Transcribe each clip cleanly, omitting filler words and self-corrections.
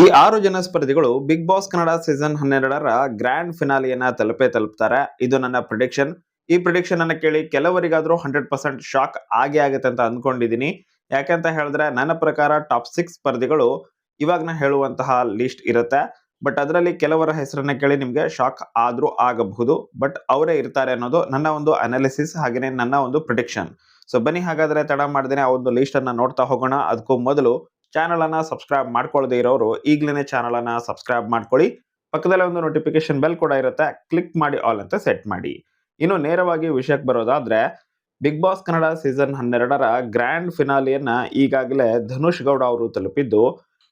ಈ 6 ಜನ ಸ್ಪರ್ಧಿಗಳು ಬಿಗ್ ಬಾಸ್ ಕನ್ನಡ ಸೀಸನ್ 12ರ ಗ್ರ್ಯಾಂಡ್ ಫಿನಾಲಿಯನ್ನ ತಲುಪ್ತಾರೆ. ಇದು ನನ್ನ ಪ್ರಿಡಿಕ್ಷನ್. ಈ ಪ್ರಿಡಿಕ್ಷನ್ ಅನ್ನ ಕೇಳಿ ಕೆಲವರಿಗಾದ್ರೂ 100% ಶಾಕ್ ಆಗೇ ಆಗುತ್ತೆ ಅಂತ ಅನ್ಕೊಂಡಿದೀನಿ. ಯಾಕಂತ ಹೇಳಿದ್ರೆ ನನ್ನ ಪ್ರಕಾರ ಟಾಪ್ 6 ಸ್ಪರ್ಧಿಗಳು ಇವಾಗ ನಾ ಹೇಳುವಂತಹ ಲಿಸ್ಟ್ ಇರುತ್ತೆ. ಬಟ್ ಅದರಲ್ಲಿ ಕೆಲವರ ಹೆಸರನ್ನ ಕೇಳಿ ನಿಮ್ಗೆ ಶಾಕ್ ಆದ್ರೂ ಆಗಬಹುದು. ಬಟ್ ಅವರೇ ಇರ್ತಾರೆ ಅನ್ನೋದು ನನ್ನ ಒಂದು ಅನಾಲಿಸಿಸ್ ಹಾಗೇನೆ ನನ್ನ ಒಂದು ಪ್ರಿಡಿಕ್ಷನ್. ಸೊ ಬನ್ನಿ ಹಾಗಾದ್ರೆ ತಡ ಮಾಡ್ದೇನೆ ಆ ಒಂದು ಲಿಸ್ಟ್ ಅನ್ನ ನೋಡ್ತಾ ಹೋಗೋಣ. ಅದಕ್ಕೂ ಮೊದಲು ಚಾನಲ್ ಅನ್ನ ಸಬ್ಸ್ಕ್ರೈಬ್ ಮಾಡ್ಕೊಳ್ಳದೆ ಇರೋರು ಈಗಲೇ ಚಾನಲ್ ಅನ್ನ ಸಬ್ಸ್ಕ್ರೈಬ್ ಮಾಡ್ಕೊಳ್ಳಿ. ಪಕ್ಕದಲ್ಲೇ ಒಂದು ನೋಟಿಫಿಕೇಶನ್ ಬೆಲ್ ಕೂಡ ಇರುತ್ತೆ, ಕ್ಲಿಕ್ ಮಾಡಿ ಆಲ್ ಅಂತ ಸೆಟ್ ಮಾಡಿ. ಇನ್ನು ನೇರವಾಗಿ ವಿಷಯಕ್ಕೆ ಬರೋದಾದ್ರೆ, ಬಿಗ್ ಬಾಸ್ ಕನ್ನಡ ಸೀಸನ್ 12ರ ಗ್ರ್ಯಾಂಡ್ ಫಿನಾಲಿಯನ್ನ ಈಗಾಗಲೇ ಧನುಷ್ ಗೌಡ ಅವರು ತಲುಪಿದ್ದು,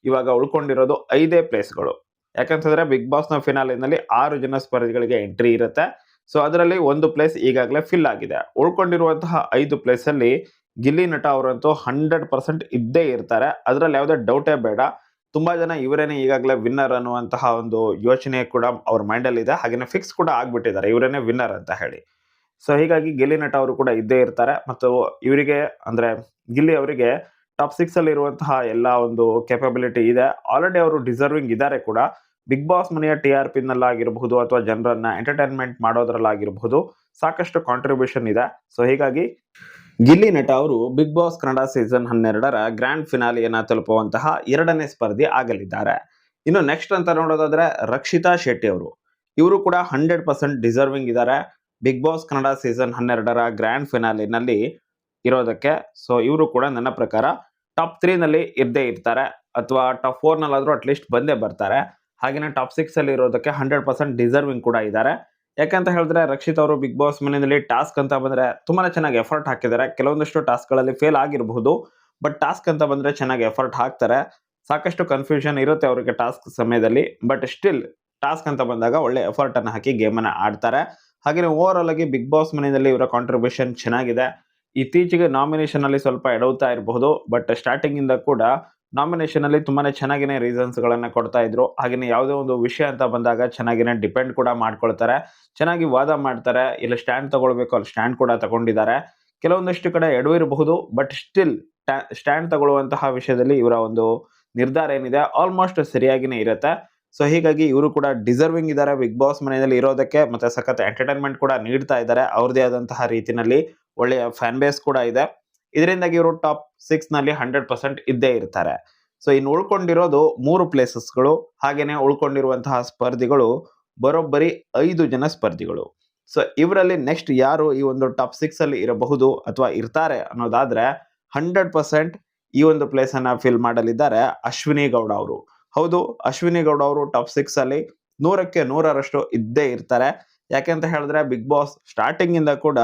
ಇವಾಗ ಉಳ್ಕೊಂಡಿರೋದು 5 ಪ್ಲೇಸ್ಗಳು. ಯಾಕಂತಂದ್ರೆ ಬಿಗ್ ಬಾಸ್ ನ ಫಿನಾಲಿನಲ್ಲಿ 6 ಜನ ಸ್ಪರ್ಧಿಗಳಿಗೆ ಎಂಟ್ರಿ ಇರುತ್ತೆ. ಸೊ ಅದರಲ್ಲಿ ಒಂದು ಪ್ಲೇಸ್ ಈಗಾಗಲೇ ಫಿಲ್ ಆಗಿದೆ. ಉಳ್ಕೊಂಡಿರುವಂತಹ 5 ಪ್ಲೇಸ್ ಅಲ್ಲಿ ಗಿಲ್ಲಿ ನಟ ಅವರಂತೂ 100% ಇದ್ದೇ ಇರ್ತಾರೆ. ಅದರಲ್ಲಿ ಯಾವುದೇ ಡೌಟೇ ಬೇಡ. ತುಂಬಾ ಜನ ಇವರೇನೆ ಈಗಾಗಲೇ ವಿನ್ನರ್ ಅನ್ನುವಂತಹ ಒಂದು ಯೋಚನೆ ಕೂಡ ಅವ್ರ ಮೈಂಡ್ ಅಲ್ಲಿ ಇದೆ. ಹಾಗೇನೆ ಫಿಕ್ಸ್ ಕೂಡ ಆಗ್ಬಿಟ್ಟಿದ್ದಾರೆ ಇವರೇನೆ ವಿನ್ನರ್ ಅಂತ ಹೇಳಿ. ಸೊ ಹೀಗಾಗಿ ಗಿಲ್ಲಿ ನಟ ಅವರು ಕೂಡ ಇದ್ದೇ ಇರ್ತಾರೆ. ಮತ್ತು ಇವರಿಗೆ ಅಂದ್ರೆ ಗಿಲ್ಲಿ ಅವರಿಗೆ ಟಾಪ್ 6 ಅಲ್ಲಿ ಇರುವಂತಹ ಎಲ್ಲಾ ಒಂದು ಕೆಪಬಿಲಿಟಿ ಇದೆ. ಆಲ್ರೆಡಿ ಅವರು ಡಿಸರ್ವಿಂಗ್ ಇದ್ದಾರೆ ಕೂಡ. ಬಿಗ್ ಬಾಸ್ ಮನೆಯ TRP ನಲ್ಲಾಗಿರಬಹುದು ಅಥವಾ ಜನರನ್ನ ಎಂಟರ್ಟೈನ್ಮೆಂಟ್ ಮಾಡೋದ್ರಲ್ಲಾಗಿರಬಹುದು ಸಾಕಷ್ಟು ಕಾಂಟ್ರಿಬ್ಯೂಷನ್ ಇದೆ. ಸೊ ಹೀಗಾಗಿ ಗಿಲ್ಲಿ ನಟ ಅವರು ಬಿಗ್ ಬಾಸ್ ಕನ್ನಡ ಸೀಸನ್ 12ರ ಗ್ರ್ಯಾಂಡ್ ಫಿನಾಲಿಯನ್ನ ತಲುಪುವಂತಹ 2ನೇ ಸ್ಪರ್ಧಿ ಆಗಲಿದ್ದಾರೆ. ಇನ್ನು ನೆಕ್ಸ್ಟ್ ಅಂತ ನೋಡೋದಾದ್ರೆ ರಕ್ಷಿತಾ ಶೆಟ್ಟಿ ಅವರು. ಇವರು ಕೂಡ 100% ಡಿಸರ್ವಿಂಗ್ ಇದ್ದಾರೆ ಬಿಗ್ ಬಾಸ್ ಕನ್ನಡ ಸೀಸನ್ 12ರ ಗ್ರ್ಯಾಂಡ್ ಫಿನಾಲಿನಲ್ಲಿ ಇರೋದಕ್ಕೆ. ಸೊ ಇವರು ಕೂಡ ನನ್ನ ಪ್ರಕಾರ ಟಾಪ್ 3 ನಲ್ಲಿ ಇದ್ದೇ ಇರ್ತಾರೆ ಅಥವಾ ಟಾಪ್ 4 ನಲ್ಲಾದ್ರೂ ಅಟ್ಲೀಸ್ಟ್ ಬಂದೇ ಬರ್ತಾರೆ. ಹಾಗೇನೆ ಟಾಪ್ 6 ಅಲ್ಲಿ ಇರೋದಕ್ಕೆ 100% ಡಿಸರ್ವಿಂಗ್ ಕೂಡ ಇದ್ದಾರೆ. ಯಾಕಂತ ಹೇಳಿದ್ರೆ ರಕ್ಷಿತ್ ಅವರು ಬಿಗ್ ಬಾಸ್ ಮನೆಯಲ್ಲಿ ಟಾಸ್ಕ್ ಅಂತ ಬಂದ್ರೆ ತುಂಬಾನೇ ಚೆನ್ನಾಗಿ ಎಫರ್ಟ್ ಹಾಕಿದ್ದಾರೆ. ಕೆಲವೊಂದಷ್ಟು ಟಾಸ್ಕ್ ಗಳಲ್ಲಿ ಫೇಲ್ ಆಗಿರಬಹುದು, ಬಟ್ ಟಾಸ್ಕ್ ಅಂತ ಬಂದ್ರೆ ಚೆನ್ನಾಗಿ ಎಫರ್ಟ್ ಹಾಕ್ತಾರೆ. ಸಾಕಷ್ಟು ಕನ್ಫ್ಯೂಷನ್ ಇರುತ್ತೆ ಅವರಿಗೆ ಟಾಸ್ಕ್ ಸಮಯದಲ್ಲಿ, ಬಟ್ ಸ್ಟಿಲ್ ಟಾಸ್ಕ್ ಅಂತ ಬಂದಾಗ ಒಳ್ಳೆ ಎಫರ್ಟ್ ಅನ್ನ ಹಾಕಿ ಗೇಮ್ ಅನ್ನ ಆಡ್ತಾರೆ. ಹಾಗೆ ಓವರ್ ಆಲ್ ಆಗಿ ಬಿಗ್ ಬಾಸ್ ಮನೆಯಲ್ಲಿ ಇವರ ಕಾಂಟ್ರಿಬ್ಯೂಷನ್ ಚೆನ್ನಾಗಿದೆ. ಇತ್ತೀಚೆಗೆ ನಾಮಿನೇಷನ್ ಅಲ್ಲಿ ಸ್ವಲ್ಪ ಎಡವುತ್ತಾ ಇರಬಹುದು, ಬಟ್ ಸ್ಟಾರ್ಟಿಂಗ್ ಇಂದ ಕೂಡ ನಾಮಿನೇಷನ್ ಅಲ್ಲಿ ತುಂಬಾನೇ ಚೆನ್ನಾಗಿನೇ ರೀಸನ್ಸ್ ಗಳನ್ನ ಕೊಡ್ತಾ ಇದ್ರು. ಹಾಗೇನೆ ಯಾವುದೇ ಒಂದು ವಿಷಯ ಅಂತ ಬಂದಾಗ ಚೆನ್ನಾಗಿನೇ ಡಿಪೆಂಡ್ ಕೂಡ ಮಾಡ್ಕೊಳ್ತಾರೆ, ಚೆನ್ನಾಗಿ ವಾದ ಮಾಡ್ತಾರೆ. ಇಲ್ಲ ಸ್ಟ್ಯಾಂಡ್ ತಗೊಳ್ಬೇಕು ಅಲ್ಲಿ ಸ್ಟ್ಯಾಂಡ್ ಕೂಡ ತಗೊಂಡಿದ್ದಾರೆ. ಕೆಲವೊಂದಷ್ಟು ಕಡೆ ಎಡವು ಇರಬಹುದು, ಬಟ್ ಸ್ಟಿಲ್ ಸ್ಟ್ಯಾಂಡ್ ತಗೊಳ್ಳುವಂತಹ ವಿಷಯದಲ್ಲಿ ಇವರ ಒಂದು ನಿರ್ಧಾರ ಏನಿದೆ ಆಲ್ಮೋಸ್ಟ್ ಸರಿಯಾಗಿನೇ ಇರುತ್ತೆ. ಸೊ ಹೀಗಾಗಿ ಇವರು ಕೂಡ ಡಿಸರ್ವಿಂಗ್ ಇದ್ದಾರೆ ಬಿಗ್ ಬಾಸ್ ಮನೆಯಲ್ಲಿ ಇರೋದಕ್ಕೆ. ಮತ್ತೆ ಸಖತ್ ಎಂಟರ್ಟೈನ್ಮೆಂಟ್ ಕೂಡ ನೀಡ್ತಾ ಇದ್ದಾರೆ ಅವ್ರದೇ ಆದಂತಹ ರೀತಿನಲ್ಲಿ. ಒಳ್ಳೆಯ ಫ್ಯಾನ್ ಬೇಸ್ ಕೂಡ ಇದೆ. ಇದರಿಂದಾಗಿ ಇವರು ಟಾಪ್ 6 ನಲ್ಲಿ 100% ಇದ್ದೇ ಇರ್ತಾರೆ. ಸೊ ಇನ್ನು ಉಳ್ಕೊಂಡಿರೋದು 3 ಪ್ಲೇಸಸ್ಗಳು. ಹಾಗೇನೆ ಉಳ್ಕೊಂಡಿರುವಂತಹ ಸ್ಪರ್ಧಿಗಳು ಬರೋಬ್ಬರಿ 5 ಜನ ಸ್ಪರ್ಧಿಗಳು. ಸೊ ಇವರಲ್ಲಿ ನೆಕ್ಸ್ಟ್ ಯಾರು ಈ ಒಂದು ಟಾಪ್ 6 ಅಲ್ಲಿ ಇರಬಹುದು ಅಥವಾ ಇರ್ತಾರೆ ಅನ್ನೋದಾದ್ರೆ 100% ಈ ಒಂದು ಪ್ಲೇಸ್ ಅನ್ನ ಫಿಲ್ ಮಾಡಲಿದ್ದಾರೆ ಅಶ್ವಿನಿ ಗೌಡ ಅವರು. ಹೌದು, ಅಶ್ವಿನಿ ಗೌಡ ಅವರು ಟಾಪ್ 6 ಅಲ್ಲಿ 100ಕ್ಕೆ 100ರಷ್ಟು ಇದ್ದೇ ಇರ್ತಾರೆ. ಯಾಕೆಂತ ಹೇಳಿದ್ರೆ ಬಿಗ್ ಬಾಸ್ ಸ್ಟಾರ್ಟಿಂಗ್ ಇಂದ ಕೂಡ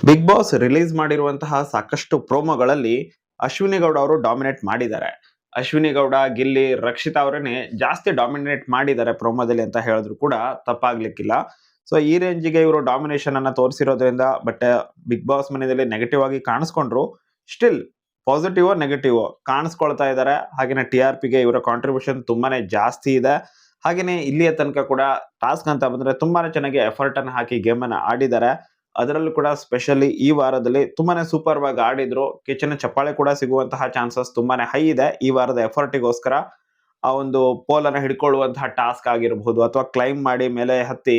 ಬಿಗ್ ಬಾಸ್ ರಿಲೀಸ್ ಮಾಡಿರುವಂತಹ ಸಾಕಷ್ಟು ಪ್ರೋಮೋಗಳಲ್ಲಿ ಅಶ್ವಿನಿ ಗೌಡ ಅವರು ಡಾಮಿನೇಟ್ ಮಾಡಿದ್ದಾರೆ. ಅಶ್ವಿನಿ ಗೌಡ, ಗಿಲ್ಲಿ, ರಕ್ಷಿತಾ ಅವರನ್ನೇ ಜಾಸ್ತಿ ಡಾಮಿನೇಟ್ ಮಾಡಿದ್ದಾರೆ ಪ್ರೋಮೋದಲ್ಲಿ ಅಂತ ಹೇಳಿದ್ರು ಕೂಡ ತಪ್ಪಾಗ್ಲಿಕ್ಕಿಲ್ಲ. ಸೊ ಈ ರೇಂಜಿಗೆ ಇವರು ಡಾಮಿನೇಷನ್ ಅನ್ನ ತೋರಿಸಿರೋದ್ರಿಂದ ಬಟ್ ಬಿಗ್ ಬಾಸ್ ಮನೆಯಲ್ಲಿ ನೆಗೆಟಿವ್ ಆಗಿ ಕಾಣಿಸ್ಕೊಂಡ್ರು, ಸ್ಟಿಲ್ ಪಾಸಿಟಿವ್ ನೆಗೆಟಿವ್ ಕಾಣಿಸ್ಕೊಳ್ತಾ ಇದ್ದಾರೆ. ಹಾಗೇನೆ TRPಗೆ ಇವರ ಕಾಂಟ್ರಿಬ್ಯೂಷನ್ ತುಂಬಾನೇ ಜಾಸ್ತಿ ಇದೆ. ಹಾಗೇನೆ ಇಲ್ಲಿಯ ತನಕ ಕೂಡ ಟಾಸ್ಕ್ ಅಂತ ಬಂದ್ರೆ ತುಂಬಾನೇ ಚೆನ್ನಾಗಿ ಎಫರ್ಟ್ ಅನ್ನು ಹಾಕಿ ಗೇಮ್ ಅನ್ನ ಆಡಿದ್ದಾರೆ. ಅದರಲ್ಲೂ ಕೂಡ ಸ್ಪೆಷಲಿ ಈ ವಾರದಲ್ಲಿ ತುಂಬಾನೇ ಸೂಪರ್ ಆಗಿ ಆಡಿದ್ರು. ಕಿಚನ್ ಚಪ್ಪಾಳೆ ಕೂಡ ಸಿಗುವಂತಹ ಚಾನ್ಸಸ್ ತುಂಬಾನೇ ಹೈ ಇದೆ ಈ ವಾರದ ಎಫರ್ಟಿಗೋಸ್ಕರ. ಆ ಒಂದು ಪೋಲ್ ಅನ್ನ ಹಿಡ್ಕೊಳ್ಳುವಂತಹ ಟಾಸ್ಕ್ ಆಗಿರಬಹುದು ಅಥವಾ ಕ್ಲೈಮ್ ಮಾಡಿ ಮೇಲೆ ಹತ್ತಿ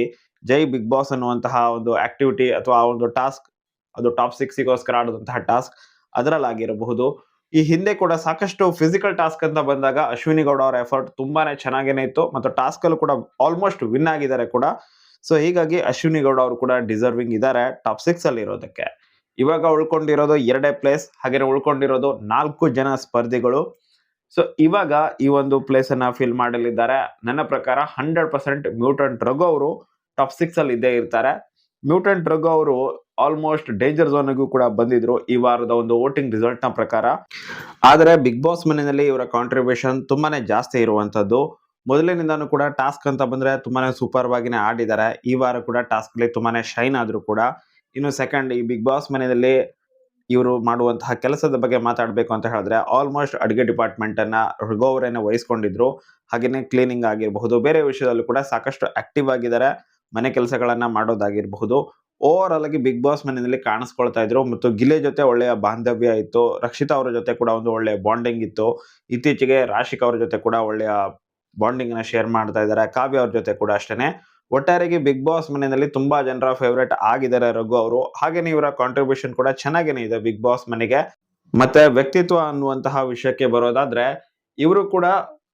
ಜೈ ಬಿಗ್ ಬಾಸ್ ಅನ್ನುವಂತಹ ಒಂದು ಆಕ್ಟಿವಿಟಿ ಅಥವಾ ಆ ಒಂದು ಟಾಸ್ಕ್, ಅದು ಟಾಪ್ 6ಗೋಸ್ಕರ ಆಡುವಂತಹ ಟಾಸ್ಕ್ ಅದರಲ್ಲಾಗಿರಬಹುದು. ಈ ಹಿಂದೆ ಕೂಡ ಸಾಕಷ್ಟು ಫಿಸಿಕಲ್ ಟಾಸ್ಕ್ ಅಂತ ಬಂದಾಗ ಅಶ್ವಿನಿ ಗೌಡ ಅವರ ಎಫರ್ಟ್ ತುಂಬಾನೇ ಚೆನ್ನಾಗೇನೆ ಇತ್ತು ಮತ್ತು ಟಾಸ್ಕ್ ಅಲ್ಲೂ ಕೂಡ ಆಲ್ಮೋಸ್ಟ್ ವಿನ್ ಆಗಿದ್ದಾರೆ ಕೂಡ. ಸೊ ಹೀಗಾಗಿ ಅಶ್ವಿನಿ ಗೌಡ ಅವರು ಕೂಡ ಡಿಸರ್ವಿಂಗ್ ಇದ್ದಾರೆ ಟಾಪ್ 6 ಅಲ್ಲಿ ಇರೋದಕ್ಕೆ. ಇವಾಗ ಉಳ್ಕೊಂಡಿರೋದು 2 ಪ್ಲೇಸ್, ಹಾಗೆ ಉಳ್ಕೊಂಡಿರೋದು 4 ಜನ ಸ್ಪರ್ಧಿಗಳು. ಸೊ ಇವಾಗ ಈ ಒಂದು ಪ್ಲೇಸ್ ಅನ್ನ ಫಿಲ್ ಮಾಡಲಿದ್ದಾರೆ ನನ್ನ ಪ್ರಕಾರ 100% ಮ್ಯೂಟೆಂಟ್ ರಘು ಅವರು ಟಾಪ್ 6 ಅಲ್ಲಿ ಇದ್ದೇ ಇರ್ತಾರೆ. ಮ್ಯೂಟೆಂಟ್ ರಘು ಅವರು ಆಲ್ಮೋಸ್ಟ್ ಡೇಂಜರ್ ಝೋನ್ಗೂ ಕೂಡ ಬಂದಿದ್ರು ಈ ವಾರದ ಒಂದು ವೋಟಿಂಗ್ ರಿಸಲ್ಟ್ ನ ಪ್ರಕಾರ. ಆದರೆ ಬಿಗ್ ಬಾಸ್ ಮನೆಯಲ್ಲಿ ಇವರ ಕಾಂಟ್ರಿಬ್ಯೂಷನ್ ತುಂಬಾನೇ ಜಾಸ್ತಿ ಇರುವಂತದ್ದು. ಮೊದಲಿನಿಂದಾನು ಕೂಡ ಟಾಸ್ಕ್ ಅಂತ ಬಂದ್ರೆ ತುಂಬಾನೇ ಸೂಪರ್ ಆಗಿನೇ ಆಡಿದ್ದಾರೆ. ಈ ವಾರ ಕೂಡ ಟಾಸ್ಕ್ ಅಲ್ಲಿ ತುಂಬಾನೇ ಶೈನ್ ಆದ್ರು ಕೂಡ. ಇನ್ನು ಸೆಕೆಂಡ್, ಈ ಬಿಗ್ ಬಾಸ್ ಮನೆಯಲ್ಲಿ ಇವರು ಮಾಡುವಂತಹ ಕೆಲಸದ ಬಗ್ಗೆ ಮಾತಾಡಬೇಕು ಅಂತ ಹೇಳಿದ್ರೆ ಆಲ್ಮೋಸ್ಟ್ ಅಡುಗೆ ಡಿಪಾರ್ಟ್ಮೆಂಟ್ ಅನ್ನ ರಘು ಅವರೇನೆ ವಹಿಸ್ಕೊಂಡಿದ್ರು. ಹಾಗೇನೆ ಕ್ಲೀನಿಂಗ್ ಆಗಿರಬಹುದು, ಬೇರೆ ವಿಷಯದಲ್ಲೂ ಕೂಡ ಸಾಕಷ್ಟು ಆಕ್ಟಿವ್ ಆಗಿದ್ದಾರೆ. ಮನೆ ಕೆಲಸಗಳನ್ನ ಮಾಡೋದಾಗಿರಬಹುದು. ಓವರ್ ಆಲ್ ಆಗಿ ಬಿಗ್ ಬಾಸ್ ಮನೆಯಲ್ಲಿ ಕಾಣಿಸ್ಕೊಳ್ತಾ ಇದ್ರು ಮತ್ತು ಗಿಲೆ ಜೊತೆ ಒಳ್ಳೆಯ ಬಾಂಧವ್ಯ ಇತ್ತು. ರಕ್ಷಿತಾ ಅವರ ಜೊತೆ ಕೂಡ ಒಂದು ಒಳ್ಳೆಯ ಬಾಂಡಿಂಗ್ ಇತ್ತು. ಇತ್ತೀಚೆಗೆ ರಾಶಿಕ್ ಅವರ ಜೊತೆ ಕೂಡ ಒಳ್ಳೆಯ ಬಾಂಡಿಂಗ್ ನ ಶೇರ್ ಮಾಡ್ತಾ ಇದ್ದಾರೆ. ಕಾವ್ಯ ಅವ್ರ ಜೊತೆ ಕೂಡ ಅಷ್ಟೇನೆ. ಒಟ್ಟಾರೆಯಾಗಿ ಬಿಗ್ ಬಾಸ್ ಮನೆಯಲ್ಲಿ ತುಂಬಾ ಜನರ ಫೇವರೇಟ್ ಆಗಿದ್ದಾರೆ ರಘು ಅವರು. ಹಾಗೇನೆ ಇವರ ಕಾಂಟ್ರಿಬ್ಯೂಷನ್ ಕೂಡ ಚೆನ್ನಾಗೇನೆ ಇದೆ ಬಿಗ್ ಬಾಸ್ ಮನೆಗೆ. ಮತ್ತೆ ವ್ಯಕ್ತಿತ್ವ ಅನ್ನುವಂತಹ ವಿಷಯಕ್ಕೆ ಬರೋದಾದ್ರೆ, ಇವರು ಕೂಡ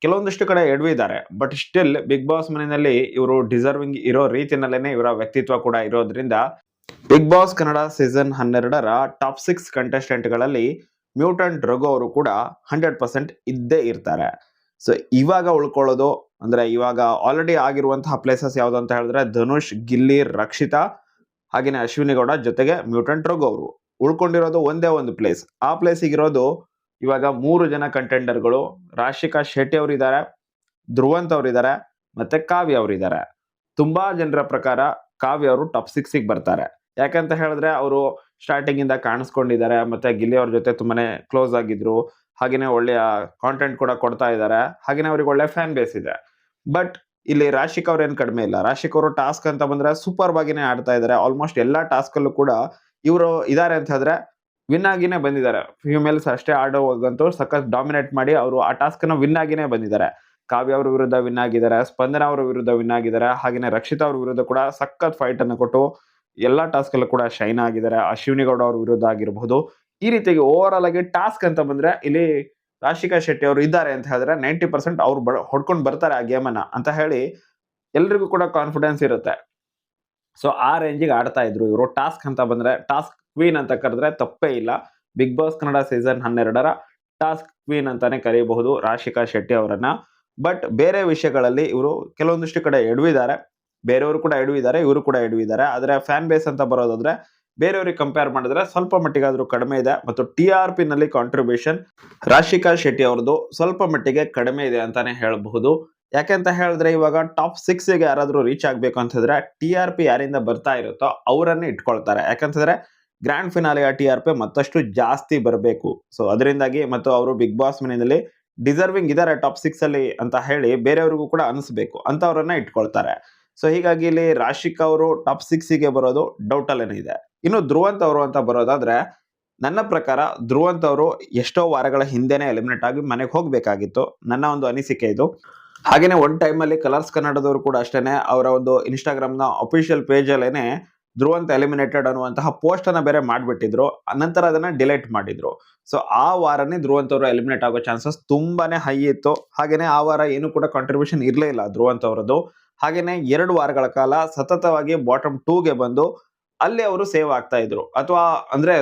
ಕೆಲವೊಂದಿಷ್ಟು ಕಡೆ ಎಡವಿದ್ದಾರೆ. ಬಟ್ ಸ್ಟಿಲ್ ಬಿಗ್ ಬಾಸ್ ಮನೆಯಲ್ಲಿ ಇವರು ಡಿಸರ್ವಿಂಗ್ ಇರೋ ರೀತಿನಲ್ಲೇನೆ ಇವರ ವ್ಯಕ್ತಿತ್ವ ಕೂಡ ಇರೋದ್ರಿಂದ ಬಿಗ್ ಬಾಸ್ ಕನ್ನಡ ಸೀಸನ್ 12ರ ಟಾಪ್ 6 ಕಂಟೆಸ್ಟೆಂಟ್ ಗಳಲ್ಲಿ ಮ್ಯೂಟೆಂಟ್ ರಘು ಅವರು ಕೂಡ 100% ಇದ್ದೇ ಇರ್ತಾರೆ. ಸೊ ಇವಾಗ ಉಳ್ಕೊಳ್ಳೋದು ಅಂದ್ರೆ ಇವಾಗ ಆಲ್ರೆಡಿ ಆಗಿರುವಂತಹ ಪ್ಲೇಸಸ್ ಯಾವ್ದು ಅಂತ ಹೇಳಿದ್ರೆ ಧನುಷ್, ಗಿಲ್ಲಿ, ರಕ್ಷಿತಾ ಹಾಗೇನೆ ಅಶ್ವಿನಿ ಗೌಡ ಜೊತೆಗೆ ಮ್ಯೂಟೆಂಟ್ ರಘು ಅವರು. ಉಳ್ಕೊಂಡಿರೋದು ಒಂದೇ ಒಂದು ಪ್ಲೇಸ್. ಆ ಪ್ಲೇಸಿಗೆ ಇರೋದು ಇವಾಗ 3 ಜನ ಕಂಟೆಂಡರ್ಗಳು. ರಾಶಿಕಾ ಶೆಟ್ಟಿ ಅವರಿದ್ದಾರೆ, ಧ್ರುವಂತ್ ಅವರಿದ್ದಾರೆ, ಮತ್ತೆ ಕಾವ್ಯ ಅವರಿದ್ದಾರೆ. ತುಂಬಾ ಜನರ ಪ್ರಕಾರ ಕಾವ್ಯ ಅವರು ಟಾಪ್ 6ಗೆ ಬರ್ತಾರೆ. ಯಾಕಂತ ಹೇಳಿದ್ರೆ ಅವರು ಸ್ಟಾರ್ಟಿಂಗ್ ಇಂದ ಕಾಣಿಸ್ಕೊಂಡಿದ್ದಾರೆ, ಮತ್ತೆ ಗಿಲ್ಲಿ ಅವ್ರ ಜೊತೆ ತುಂಬಾನೇ ಕ್ಲೋಸ್ ಆಗಿದ್ರು. ಹಾಗೇನೆ ಒಳ್ಳೆಯ ಕಾಂಟೆಂಟ್ ಕೂಡ ಕೊಡ್ತಾ ಇದ್ದಾರೆ. ಹಾಗೇನೆ ಅವ್ರಿಗೆ ಒಳ್ಳೆ ಫ್ಯಾನ್ ಬೇಸ್ ಇದೆ. ಬಟ್ ಇಲ್ಲಿ ರಾಶಿಕ್ ಅವ್ರ ಏನ್ ಕಡಿಮೆ ಇಲ್ಲ. ರಾಶಿಕ್ ಅವರು ಟಾಸ್ಕ್ ಅಂತ ಬಂದ್ರೆ ಸೂಪರ್ ಆಗಿನೇ ಆಡ್ತಾ ಇದ್ದಾರೆ. ಆಲ್ಮೋಸ್ಟ್ ಎಲ್ಲಾ ಟಾಸ್ಕ್ ಅಲ್ಲೂ ಕೂಡ ಇವರು ಇದಾರೆ ಅಂತ ಹೇಳಿದ್ರೆ ವಿನ್ ಆಗಿನೇ ಬಂದಿದ್ದಾರೆ. ಫಿಮೇಲ್ಸ್ ಅಷ್ಟೇ ಆಡೋವಾಗಂತೂ ಸಖತ್ ಡಾಮಿನೇಟ್ ಮಾಡಿ ಅವರು ಆ ಟಾಸ್ಕ್ ನ ವಿನ್ ಆಗಿನೇ ಬಂದಿದ್ದಾರೆ. ಕಾವ್ಯ ಅವ್ರ ವಿರುದ್ಧ ವಿನ್ ಆಗಿದ್ದಾರೆ, ಸ್ಪಂದನ ಅವರ ವಿರುದ್ಧ ವಿನ್ ಆಗಿದ್ದಾರೆ, ಹಾಗೇನೆ ರಕ್ಷಿತಾ ಅವ್ರ ವಿರುದ್ಧ ಕೂಡ ಸಖತ್ ಫೈಟ್ ಅನ್ನು ಕೊಟ್ಟು ಎಲ್ಲಾ ಟಾಸ್ಕ್ ಅಲ್ಲೂ ಕೂಡ ಶೈನ್ ಆಗಿದ್ದಾರೆ. ಅಶ್ವಿನಿ ಗೌಡ ಅವ್ರ ವಿರುದ್ಧ ಆಗಿರಬಹುದು. ಈ ರೀತಿಯಾಗಿ ಓವರ್ ಆಲ್ ಆಗಿ ಟಾಸ್ಕ್ ಅಂತ ಬಂದ್ರೆ ಇಲ್ಲಿ ರಾಶಿಕಾ ಶೆಟ್ಟಿ ಅವರು ಇದ್ದಾರೆ ಅಂತ ಹೇಳಿದ್ರೆ 90% ಅವ್ರು ಹೊಡ್ಕೊಂಡು ಬರ್ತಾರೆ ಆ ಗೇಮ್ ಅನ್ನ ಅಂತ ಹೇಳಿ ಎಲ್ರಿಗೂ ಕೂಡ ಕಾನ್ಫಿಡೆನ್ಸ್ ಇರುತ್ತೆ. ಸೊ ಆ ರೇಂಜಿಗೆ ಆಡ್ತಾ ಇದ್ರು ಇವರು. ಟಾಸ್ಕ್ ಅಂತ ಬಂದ್ರೆ ಟಾಸ್ಕ್ ಕ್ವೀನ್ ಅಂತ ಕರೆದ್ರೆ ತಪ್ಪೇ ಇಲ್ಲ. ಬಿಗ್ ಬಾಸ್ ಕನ್ನಡ ಸೀಸನ್ 12ರ ಟಾಸ್ಕ್ ಕ್ವೀನ್ ಅಂತಾನೆ ಕರೀಬಹುದು ರಾಶಿಕಾ ಶೆಟ್ಟಿ ಅವರನ್ನ. ಬಟ್ ಬೇರೆ ವಿಷಯಗಳಲ್ಲಿ ಇವರು ಕೆಲವೊಂದಿಷ್ಟು ಕಡೆ ಎಡವಿದ್ದಾರೆ. ಬೇರೆಯವರು ಕೂಡ ಎಡವಿದ್ದಾರೆ, ಇವರು ಕೂಡ ಎಡವಿದ್ದಾರೆ. ಆದ್ರೆ ಫ್ಯಾನ್ ಬೇಸ್ ಅಂತ ಬರೋದಾದ್ರೆ ಬೇರೆಯವ್ರಿಗೆ ಕಂಪೇರ್ ಮಾಡಿದ್ರೆ ಸ್ವಲ್ಪ ಮಟ್ಟಿಗಾದ್ರೂ ಕಡಿಮೆ ಇದೆ. ಮತ್ತು TRP ನಲ್ಲಿ ಕಾಂಟ್ರಿಬ್ಯೂಷನ್ ರಾಶಿಕಾ ಶೆಟ್ಟಿ ಅವ್ರದ್ದು ಸ್ವಲ್ಪ ಮಟ್ಟಿಗೆ ಕಡಿಮೆ ಇದೆ ಅಂತಾನೆ ಹೇಳಬಹುದು. ಯಾಕೆಂತ ಹೇಳಿದ್ರೆ ಇವಾಗ ಟಾಪ್ 6ಗೆ ಯಾರಾದ್ರೂ ರೀಚ್ ಆಗ್ಬೇಕು ಅಂತಂದ್ರೆ TRP ಯಾರಿಂದ ಬರ್ತಾ ಇರುತ್ತೋ ಅವರನ್ನೇ ಇಟ್ಕೊಳ್ತಾರೆ. ಯಾಕಂತಂದ್ರೆ ಗ್ರ್ಯಾಂಡ್ ಫಿನಾಲೆಯ TRP ಮತ್ತಷ್ಟು ಜಾಸ್ತಿ ಬರಬೇಕು. ಸೊ ಅದರಿಂದಾಗಿ ಮತ್ತು ಅವರು ಬಿಗ್ ಬಾಸ್ ಮನೆಯಲ್ಲಿ ಡಿಸರ್ವಿಂಗ್ ಇದಾರೆ ಟಾಪ್ 6 ಅಲ್ಲಿ ಅಂತ ಹೇಳಿ ಬೇರೆಯವ್ರಿಗೂ ಕೂಡ ಅನಿಸ್ಬೇಕು ಅಂತವ್ರನ್ನ ಇಟ್ಕೊಳ್ತಾರೆ. ಸೊ ಹೀಗಾಗಿ ಇಲ್ಲಿ ರಾಶಿಕಾ ಅವರು ಟಾಪ್ 6ಗೆ ಬರೋದು ಡೌಟ್ ಅಲ್ಲೇನೆ ಇದೆ. ಇನ್ನು ಧ್ರುವಂತ್ ಅವರು ಅಂತ ಬರೋದಾದ್ರೆ ನನ್ನ ಪ್ರಕಾರ ಧ್ರುವಂತ್ ಅವರು ಎಷ್ಟೋ ವಾರಗಳ ಹಿಂದೆನೆ ಎಲಿಮಿನೇಟ್ ಆಗಿ ಮನೆಗೆ ಹೋಗ್ಬೇಕಾಗಿತ್ತು. ನನ್ನ ಒಂದು ಅನಿಸಿಕೆ ಇದು. ಹಾಗೇನೆ ಒಂದ್ ಟೈಮ್ ಅಲ್ಲಿ ಕಲರ್ಸ್ ಕನ್ನಡದವರು ಕೂಡ ಅಷ್ಟೇನೆ ಅವರ ಒಂದು ಇನ್ಸ್ಟಾಗ್ರಾಮ್ ನ ಅಫಿಷಿಯಲ್ ಪೇಜ್ ಅಲ್ಲೇನೆ ಧ್ರುವಂತ್ ಎಲಿಮಿನೇಟೆಡ್ ಅನ್ನುವಂತಹ ಪೋಸ್ಟ್ ಅನ್ನ ಬೇರೆ ಮಾಡ್ಬಿಟ್ಟಿದ್ರು. ನಂತರ ಅದನ್ನ ಡಿಲೀಟ್ ಮಾಡಿದ್ರು. ಸೊ ಆ ವಾರನೇ ಧ್ರುವಂತ್ ಅವರು ಎಲಿಮಿನೇಟ್ ಆಗೋ ಚಾನ್ಸಸ್ ತುಂಬಾನೇ ಹೈ ಇತ್ತು. ಹಾಗೇನೆ ಆ ವಾರ ಏನು ಕೂಡ ಕಾಂಟ್ರಿಬ್ಯೂಷನ್ ಇರ್ಲೇ ಇಲ್ಲ ಧ್ರುವಂತ್ ಅವರದ್ದು. ಹಾಗೇನೆ 2 ವಾರಗಳ ಕಾಲ ಸತತವಾಗಿ ಬಾಟಮ್ 2ಗೆ ಬಂದು ಅಲ್ಲಿ ಅವರು ಸೇವ್ ಆಗ್ತಾ ಇದ್ರು. ಅಥವಾ ಅಂದ್ರೆ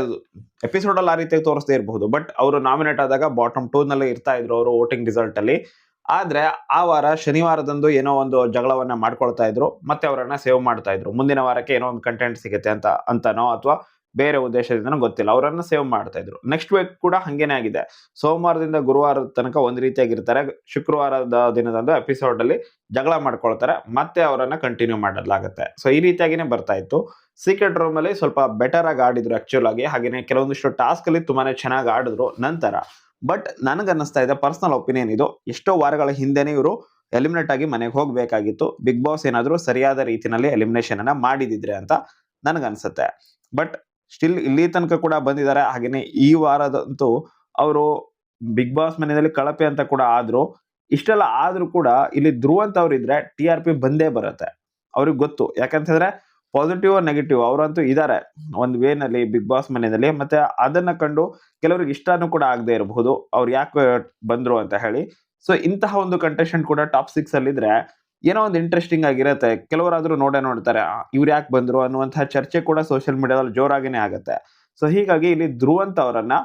ಎಪಿಸೋಡ್ ಅಲ್ಲಿ ಆ ರೀತಿಯಾಗಿ ತೋರಿಸದೇ ಇರಬಹುದು. ಬಟ್ ಅವರು ನಾಮಿನೇಟ್ ಆದಾಗ ಬಾಟಮ್ 2 ನಲ್ಲಿ ಇರ್ತಾ ಇದ್ರು ಅವರು ವೋಟಿಂಗ್ ರಿಸಲ್ಟ್ ಅಲ್ಲಿ. ಆದ್ರೆ ಆ ವಾರ ಶನಿವಾರದಂದು ಏನೋ ಒಂದು ಜಗಳವನ್ನ ಮಾಡ್ಕೊಳ್ತಾ ಇದ್ರು, ಮತ್ತೆ ಅವರನ್ನ ಸೇವ್ ಮಾಡ್ತಾ ಇದ್ರು. ಮುಂದಿನ ವಾರಕ್ಕೆ ಏನೋ ಒಂದು ಕಂಟೆಂಟ್ ಸಿಗುತ್ತೆ ಅಂತನೋ ಅಥವಾ ಬೇರೆ ಉದ್ದೇಶದಿಂದನೋ ಗೊತ್ತಿಲ್ಲ, ಅವರನ್ನ ಸೇವ್ ಮಾಡ್ತಾ ಇದ್ರು. ನೆಕ್ಸ್ಟ್ ವೀಕ್ ಕೂಡ ಹಂಗೇನೆ ಆಗಿದೆ. ಸೋಮವಾರದಿಂದ ಗುರುವಾರದ ತನಕ ಒಂದ್ ರೀತಿಯಾಗಿರ್ತಾರೆ. ಶುಕ್ರವಾರದ ದಿನದಂದು ಎಪಿಸೋಡ್ ಅಲ್ಲಿ ಜಗಳ ಮಾಡ್ಕೊಳ್ತಾರೆ, ಮತ್ತೆ ಅವರನ್ನ ಕಂಟಿನ್ಯೂ ಮಾಡಲಾಗುತ್ತೆ. ಸೊ ಈ ರೀತಿಯಾಗಿನೇ ಬರ್ತಾ ಇತ್ತು. ಸೀಕ್ರೆಟ್ ರೂಮ್ ಅಲ್ಲಿ ಸ್ವಲ್ಪ ಬೆಟರ್ ಆಗಿ ಆಡಿದ್ರು ಆಕ್ಚುಲ್ ಆಗಿ. ಹಾಗೇನೆ ಕೆಲವೊಂದಿಷ್ಟು ಟಾಸ್ಕ್ ಅಲ್ಲಿ ತುಂಬಾನೇ ಚೆನ್ನಾಗಿ ಆಡಿದ್ರು ನಂತರ. ಬಟ್ ನನಗನ್ನಿಸ್ತಾ ಇದೆ, ಪರ್ಸನಲ್ ಒಪಿನಿಯನ್ ಇದು, ಎಷ್ಟೋ ವಾರಗಳ ಹಿಂದೆನೆ ಇವರು ಎಲಿಮಿನೇಟ್ ಆಗಿ ಮನೆಗೆ ಹೋಗ್ಬೇಕಾಗಿತ್ತು. ಬಿಗ್ ಬಾಸ್ ಏನಾದ್ರು ಸರಿಯಾದ ರೀತಿಯಲ್ಲಿ ಎಲಿಮಿನೇಷನ್ ಅನ್ನ ಮಾಡಿದಿದ್ರೆ ಅಂತ ನನಗನ್ಸುತ್ತೆ. ಬಟ್ ಸ್ಟಿಲ್ ಇಲ್ಲಿ ತನಕ ಕೂಡ ಬಂದಿದ್ದಾರೆ. ಹಾಗೇನೆ ಈ ವಾರದಂತೂ ಅವರು ಬಿಗ್ ಬಾಸ್ ಮನೆಯಲ್ಲಿ ಕಳಪೆ ಅಂತ ಕೂಡ ಆದ್ರು. ಇಷ್ಟೆಲ್ಲ ಆದ್ರೂ ಕೂಡ ಇಲ್ಲಿ ಧ್ರುವಂತ್ ಅವ್ರು ಇದ್ರೆ TRP ಬಂದೇ ಬರುತ್ತೆ. ಅವ್ರಿಗೆ ಗೊತ್ತು. ಯಾಕಂತಂದ್ರೆ ಪಾಸಿಟಿವ್ ನೆಗೆಟಿವ್ ಅವರಂತೂ ಇದ್ದಾರೆ ಒಂದು ವೇನಲ್ಲಿ ಬಿಗ್ ಬಾಸ್ ಮನೆಯಲ್ಲಿ. ಮತ್ತೆ ಅದನ್ನ ಕಂಡು ಕೆಲವರಿಗೆ ಇಷ್ಟನೂ ಕೂಡ ಆಗದೆ ಇರಬಹುದು ಅವ್ರು ಯಾಕೆ ಬಂದ್ರು ಅಂತ ಹೇಳಿ. ಸೊ ಇಂತಹ ಒಂದು ಕಂಟೆಸ್ಟೆಂಟ್ ಕೂಡ ಟಾಪ್ 6 ಅಲ್ಲಿ ಇದ್ರೆ ಏನೋ ಒಂದು ಇಂಟ್ರೆಸ್ಟಿಂಗ್ ಆಗಿರುತ್ತೆ. ಕೆಲವರಾದ್ರೂ ನೋಡ್ತಾರೆ ಇವ್ರು ಯಾಕೆ ಬಂದ್ರು ಅನ್ನುವಂತಹ ಚರ್ಚೆ ಕೂಡ ಸೋಷಿಯಲ್ ಮೀಡಿಯಾದಲ್ಲಿ ಜೋರಾಗಿನೇ ಆಗುತ್ತೆ. ಸೊ ಹೀಗಾಗಿ ಇಲ್ಲಿ ಧ್ರುವಂತ್ ಅವರನ್ನ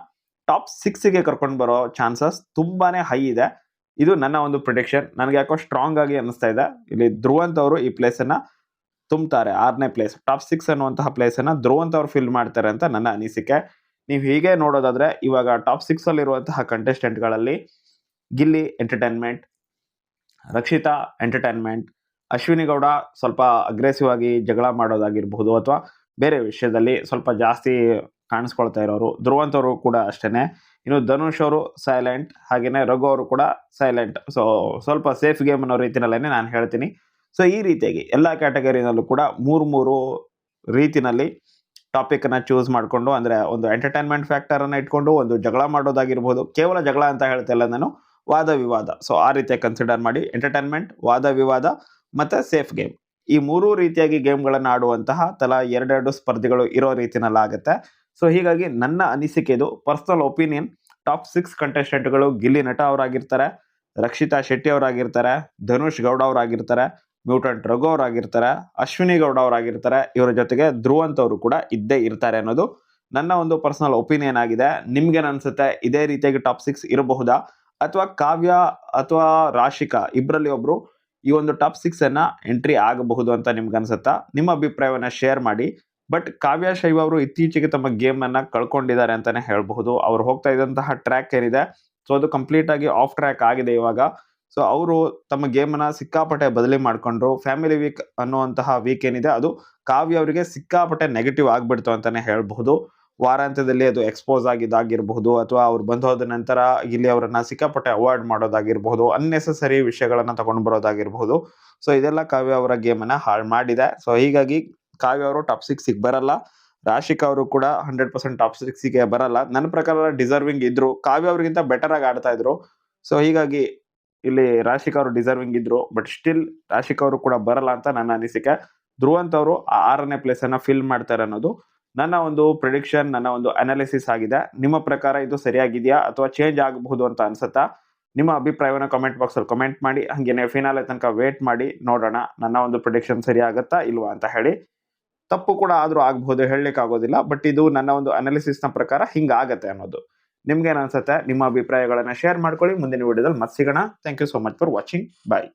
ಟಾಪ್ 6ಗೆ ಕರ್ಕೊಂಡು ಬರೋ ಚಾನ್ಸಸ್ ತುಂಬಾನೇ ಹೈ ಇದೆ. ಇದು ನನ್ನ ಒಂದು ಪ್ರಿಡಿಕ್ಷನ್. ನನಗೆ ಯಾಕೋ ಸ್ಟ್ರಾಂಗ್ ಆಗಿ ಅನಿಸ್ತಾ ಇದೆ ಇಲ್ಲಿ ಧ್ರುವಂತ್ ಅವರು ಈ ಪ್ಲೇಸ್ ಅನ್ನ ತುಂಬುತ್ತಾರೆ. 6ನೇ ಪ್ಲೇಸ್ ಟಾಪ್ 6 ಅನ್ನುವಂತಹ ಪ್ಲೇಸ್ ಅನ್ನ ಧ್ರುವಂತ್ ಅವರು ಫಿಲ್ ಮಾಡ್ತಾರೆ ಅಂತ ನನ್ನ ಅನಿಸಿಕೆ. ನೀವು ಹೀಗೆ ನೋಡೋದಾದ್ರೆ ಇವಾಗ ಟಾಪ್ 6 ಅಲ್ಲಿ ಇರುವಂತಹ ಕಂಟೆಸ್ಟೆಂಟ್ ಗಳಲ್ಲಿ ಗಿಲ್ಲಿ ಎಂಟರ್ಟೈನ್ಮೆಂಟ್, ರಕ್ಷಿತಾ ಎಂಟರ್ಟೈನ್ಮೆಂಟ್, ಅಶ್ವಿನಿ ಗೌಡ ಸ್ವಲ್ಪ ಅಗ್ರೆಸಿವ್ ಆಗಿ ಜಗಳ ಮಾಡೋದಾಗಿರ್ಬಹುದು ಅಥವಾ ಬೇರೆ ವಿಷಯದಲ್ಲಿ ಸ್ವಲ್ಪ ಜಾಸ್ತಿ ಕಾಣಿಸ್ಕೊಳ್ತಾ ಇರೋರು. ಧ್ರುವಂತ್ ಅವರು ಕೂಡ ಅಷ್ಟೇನೆ. ಇನ್ನು ಧನುಷ್ ಅವರು ಸೈಲೆಂಟ್, ಹಾಗೇನೆ ರಘು ಅವರು ಕೂಡ ಸೈಲೆಂಟ್. ಸೊ ಸ್ವಲ್ಪ ಸೇಫ್ ಗೇಮ್ ಅನ್ನೋ ರೀತಿನಲ್ಲೇನೆ ನಾನು ಹೇಳ್ತೀನಿ. ಸೊ ಈ ರೀತಿಯಾಗಿ ಎಲ್ಲ ಕ್ಯಾಟಗರಿನಲ್ಲೂ ಕೂಡ 3 ರೀತಿನಲ್ಲಿ ಟಾಪಿಕ್ ಅನ್ನ ಚೂಸ್ ಮಾಡಿಕೊಂಡು, ಅಂದ್ರೆ ಒಂದು ಎಂಟರ್ಟೈನ್ಮೆಂಟ್ ಫ್ಯಾಕ್ಟರ್ ಅನ್ನ ಇಟ್ಕೊಂಡು ಒಂದು ಜಗಳ ಮಾಡೋದಾಗಿರ್ಬೋದು. ಕೇವಲ ಜಗಳ ಅಂತ ಹೇಳ್ತಾ ಇಲ್ಲ ನಾನು, ವಾದ ವಿವಾದ. ಸೊ ಆ ರೀತಿಯಾಗಿ ಕನ್ಸಿಡರ್ ಮಾಡಿ. ಎಂಟರ್ಟೈನ್ಮೆಂಟ್, ವಾದ ವಿವಾದ ಮತ್ತೆ ಸೇಫ್ ಗೇಮ್. ಈ 3 ರೀತಿಯಾಗಿ ಗೇಮ್‌ಗಳನ್ನ ಆಡುವಂತಹ ತಲಾ 2 ಸ್ಪರ್ಧಿಗಳು ಇರೋ ರೀತಿನಲ್ಲಾಗತ್ತೆ. ಸೊ ಹೀಗಾಗಿ ನನ್ನ ಅನಿಸಿಕೆ ಇದು. ಪರ್ಸನಲ್ ಒಪಿನಿಯನ್, ಟಾಪ್ 6 ಕಂಟೆಸ್ಟೆಂಟ್‌ಗಳು ಗಿಲ್ಲಿ ನಟ ಅವರಾಗಿರ್ತಾರೆ, ರಕ್ಷಿತಾ ಶೆಟ್ಟಿ ಅವರಾಗಿರ್ತಾರೆ, ಧನುಷ್ ಗೌಡ ಅವರಾಗಿರ್ತಾರೆ, ಮ್ಯೂಟೆಂಟ್ ರಘು ಅವರಾಗಿರ್ತಾರೆ, ಅಶ್ವಿನಿ ಗೌಡ ಅವರಾಗಿರ್ತಾರೆ. ಇವರ ಜೊತೆಗೆ ಧ್ರುವಂತ್ ಅವರು ಕೂಡ ಇದ್ದೇ ಇರ್ತಾರೆ ಅನ್ನೋದು ನನ್ನ ಒಂದು ಪರ್ಸನಲ್ ಒಪಿನಿಯನ್ ಆಗಿದೆ. ನಿಮ್ಗೇನ್ ಅನ್ಸುತ್ತೆ? ಇದೇ ರೀತಿಯಾಗಿ ಟಾಪ್ 6 ಇರಬಹುದಾ? ಅಥವಾ ಕಾವ್ಯ ಅಥವಾ ರಾಶಿಕಾ ಇಬ್ಬರಲ್ಲಿ ಒಬ್ರು ಈ ಒಂದು ಟಾಪ್ 6 ಅನ್ನ ಎಂಟ್ರಿ ಆಗಬಹುದು ಅಂತ ನಿಮ್ಗೆ ಅನ್ಸುತ್ತಾ? ನಿಮ್ಮ ಅಭಿಪ್ರಾಯವನ್ನ ಶೇರ್ ಮಾಡಿ. ಬಟ್ ಕಾವ್ಯ ಶೈವ ಅವರು ಇತ್ತೀಚೆಗೆ ತಮ್ಮ ಗೇಮ್ ಅನ್ನ ಕಳ್ಕೊಂಡಿದ್ದಾರೆ ಅಂತಾನೆ ಹೇಳ್ಬಹುದು. ಅವ್ರು ಹೋಗ್ತಾ ಇದ್ದಂತಹ ಟ್ರ್ಯಾಕ್ ಏನಿದೆ, ಸೊ ಅದು ಕಂಪ್ಲೀಟ್ ಆಗಿ ಆಫ್ ಟ್ರ್ಯಾಕ್ ಆಗಿದೆ ಇವಾಗ. ಸೊ ಅವರು ತಮ್ಮ ಗೇಮ್ ಅನ್ನ ಸಿಕ್ಕಾಪಟ್ಟೆ ಬದಲಿ ಮಾಡ್ಕೊಂಡ್ರು. ಫ್ಯಾಮಿಲಿ ವೀಕ್ ಅನ್ನುವಂತಹ ವೀಕ್ ಏನಿದೆ ಅದು ಕಾವ್ಯ ಅವರಿಗೆ ಸಿಕ್ಕಾಪಟ್ಟೆ ನೆಗೆಟಿವ್ ಆಗ್ಬಿಡ್ತು ಅಂತಾನೆ ಹೇಳ್ಬಹುದು. ವಾರಾಂತ್ಯದಲ್ಲಿ ಅದು ಎಕ್ಸ್ಪೋಸ್ ಆಗಿದ್ದಾಗಿರಬಹುದು, ಅಥವಾ ಅವ್ರು ಬಂದು ಹೋದ ನಂತರ ಇಲ್ಲಿ ಅವರನ್ನ ಸಿಕ್ಕಾಪಟ್ಟೆ ಅವಾಯ್ಡ್ ಮಾಡೋದಾಗಿರಬಹುದು, ಅನ್ನೆಸೆಸರಿ ವಿಷಯಗಳನ್ನ ತಗೊಂಡು ಬರೋದಾಗಿರಬಹುದು. ಸೊ ಇದೆಲ್ಲ ಕಾವ್ಯ ಅವರ ಗೇಮ್ ಅನ್ನ ಹಾಳು ಮಾಡಿದೆ. ಸೊ ಹೀಗಾಗಿ ಕಾವ್ಯ ಅವರು ಟಾಪ್ 6 ಬರಲ್ಲ. ರಾಶಿಕಾ ಅವರು ಕೂಡ 100% ಟಾಪ್ 6 ಬರಲ್ಲ. ನನ್ನ ಪ್ರಕಾರ ಡಿಸರ್ವಿಂಗ್ ಇದ್ರು. ಕಾವ್ಯ ಅವರಿಗಿಂತ ಬೆಟರ್ ಆಗಿ ಆಡ್ತಾ ಇದ್ರು. ಸೊ ಹೀಗಾಗಿ ಇಲ್ಲಿ ರಾಶಿಕಾ ಅವರು ಡಿಸರ್ವಿಂಗ್ ಇದ್ರು. ಬಟ್ ಸ್ಟಿಲ್ ರಾಶಿಕಾ ಅವರು ಕೂಡ ಬರಲ್ಲ ಅಂತ ನನ್ನ ಅನಿಸಿಕೆ. ಧ್ರುವಂತ್ ಅವರು 6ನೇ ಪ್ಲೇಸ್ ಅನ್ನ ಫಿಲ್ ಮಾಡ್ತಾರೆ ಅನ್ನೋದು ನನ್ನ ಒಂದು ಪ್ರಿಡಿಕ್ಷನ್, ನನ್ನ ಒಂದು ಅನಾಲಿಸಿಸ್ ಆಗಿದೆ. ನಿಮ್ಮ ಪ್ರಕಾರ ಇದು ಸರಿಯಾಗಿದೆಯಾ ಅಥವಾ ಚೇಂಜ್ ಆಗಬಹುದು ಅಂತ ಅನ್ಸುತ್ತಾ? ನಿಮ್ಮ ಅಭಿಪ್ರಾಯವನ್ನ ಕಾಮೆಂಟ್ ಬಾಕ್ಸ್ ಅಲ್ಲಿ ಕಮೆಂಟ್ ಮಾಡಿ. ಹಂಗೇನೆ ಫಿನಾಲೆ ತನಕ ವೇಟ್ ಮಾಡಿ ನೋಡೋಣ ನನ್ನ ಒಂದು ಪ್ರಿಡಿಕ್ಷನ್ ಸರಿ ಆಗುತ್ತಾ ಇಲ್ವಾ ಅಂತ ಹೇಳಿ. ತಪ್ಪು ಕೂಡ ಆದ್ರೂ ಆಗ್ಬಹುದು, ಹೇಳಲಿಕ್ಕೆ ಆಗೋದಿಲ್ಲ. ಬಟ್ ಇದು ನನ್ನ ಒಂದು ಅನಾಲಿಸಿಸ್ ನ ಪ್ರಕಾರ ಹಿಂಗಾಗತ್ತೆ ಅನ್ನೋದು. ನಿಮ್ಗೇನ್ ಅನ್ಸುತ್ತೆ? ನಿಮ್ಮ ಅಭಿಪ್ರಾಯಗಳನ್ನ ಶೇರ್ ಮಾಡ್ಕೊಳ್ಳಿ. ಮುಂದಿನ ವಿಡಿಯೋದಲ್ಲಿ ಮತ್ತೆ ಸಿಗೋಣ. Thank you so much for watching. Bye.